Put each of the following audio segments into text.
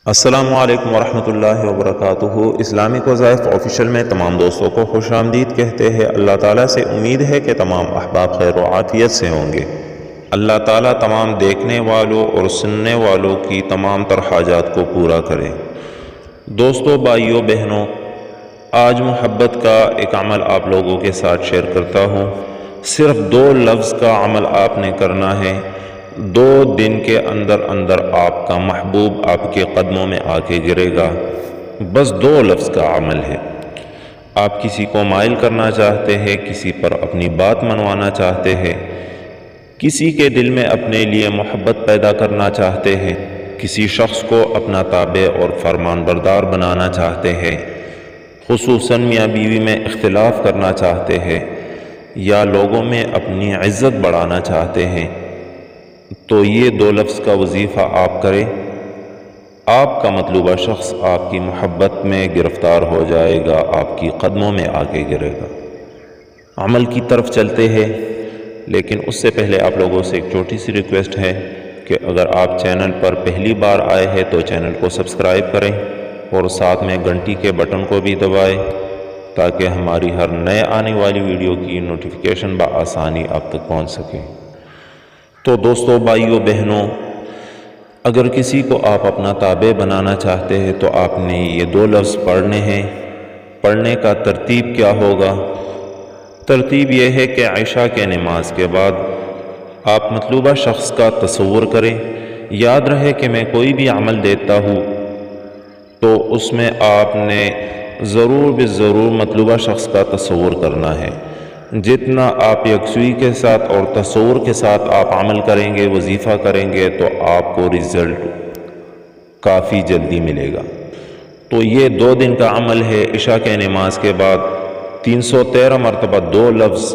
السلام علیکم ورحمۃ اللہ وبرکاتہ۔ اسلامک وظائف آفیشیل میں تمام دوستوں کو خوش آمدید کہتے ہیں۔ اللہ تعالیٰ سے امید ہے کہ تمام احباب خیر و عافیت سے ہوں گے۔ اللہ تعالیٰ تمام دیکھنے والوں اور سننے والوں کی تمام تر حاجات کو پورا کرے۔ دوستوں، بھائیوں، بہنوں، آج محبت کا ایک عمل آپ لوگوں کے ساتھ شیئر کرتا ہوں۔ صرف 2 لفظ کا عمل آپ نے کرنا ہے۔ 2 دن کے اندر اندر آپ کا محبوب آپ کے قدموں میں آ کے گرے گا۔ بس 2 لفظ کا عمل ہے۔ آپ کسی کو مائل کرنا چاہتے ہیں، کسی پر اپنی بات منوانا چاہتے ہیں، کسی کے دل میں اپنے لیے محبت پیدا کرنا چاہتے ہیں، کسی شخص کو اپنا تابع اور فرمان بردار بنانا چاہتے ہیں، خصوصاً میاں بیوی میں اختلاف کرنا چاہتے ہیں، یا لوگوں میں اپنی عزت بڑھانا چاہتے ہیں، تو یہ 2 لفظ کا وظیفہ آپ کریں۔ آپ کا مطلوبہ شخص آپ کی محبت میں گرفتار ہو جائے گا، آپ کی قدموں میں آ کے گرے گا۔ عمل کی طرف چلتے ہیں، لیکن اس سے پہلے آپ لوگوں سے ایک چھوٹی سی ریکویسٹ ہے کہ اگر آپ چینل پر پہلی بار آئے ہیں تو چینل کو سبسکرائب کریں اور ساتھ میں گھنٹی کے بٹن کو بھی دبائیں تاکہ ہماری ہر نئے آنے والی ویڈیو کی نوٹیفیکیشن بآسانی آپ تک پہنچ سکے۔ تو دوستوں، بھائیوں، بہنوں، اگر کسی کو آپ اپنا تابع بنانا چاہتے ہیں تو آپ نے یہ 2 لفظ پڑھنے ہیں۔ پڑھنے کا ترتیب کیا ہوگا؟ ترتیب یہ ہے کہ عشاء کے نماز کے بعد آپ مطلوبہ شخص کا تصور کریں۔ یاد رہے کہ میں کوئی بھی عمل دیتا ہوں تو اس میں آپ نے ضرور مطلوبہ شخص کا تصور کرنا ہے۔ جتنا آپ یکسوئی کے ساتھ اور تصور کے ساتھ آپ عمل کریں گے، وظیفہ کریں گے، تو آپ کو رزلٹ کافی جلدی ملے گا۔ تو یہ 2 دن کا عمل ہے۔ عشاء کے نماز کے بعد 313 مرتبہ 2 لفظ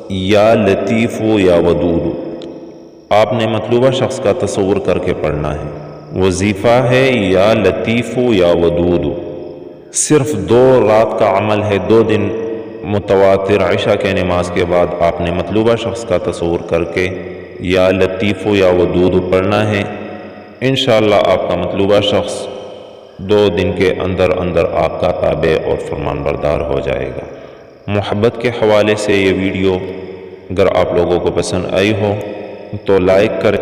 یا لطیف یا ودود آپ نے مطلوبہ شخص کا تصور کر کے پڑھنا ہے۔ وظیفہ ہے یا لطیف یا ودود۔ صرف 2 رات کا عمل ہے۔ 2 دن متواتر عشاء کے نماز کے بعد آپ نے مطلوبہ شخص کا تصور کر کے یا لطیف یا ودود پڑھنا ہے۔ انشاءاللہ آپ کا مطلوبہ شخص 2 دن کے اندر اندر آپ کا تابع اور فرمان بردار ہو جائے گا۔ محبت کے حوالے سے یہ ویڈیو اگر آپ لوگوں کو پسند آئی ہو تو لائک کریں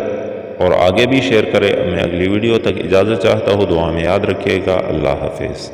اور آگے بھی شیئر کریں۔ میں اگلی ویڈیو تک اجازت چاہتا ہوں۔ دعا میں یاد رکھیے گا۔ اللہ حافظ۔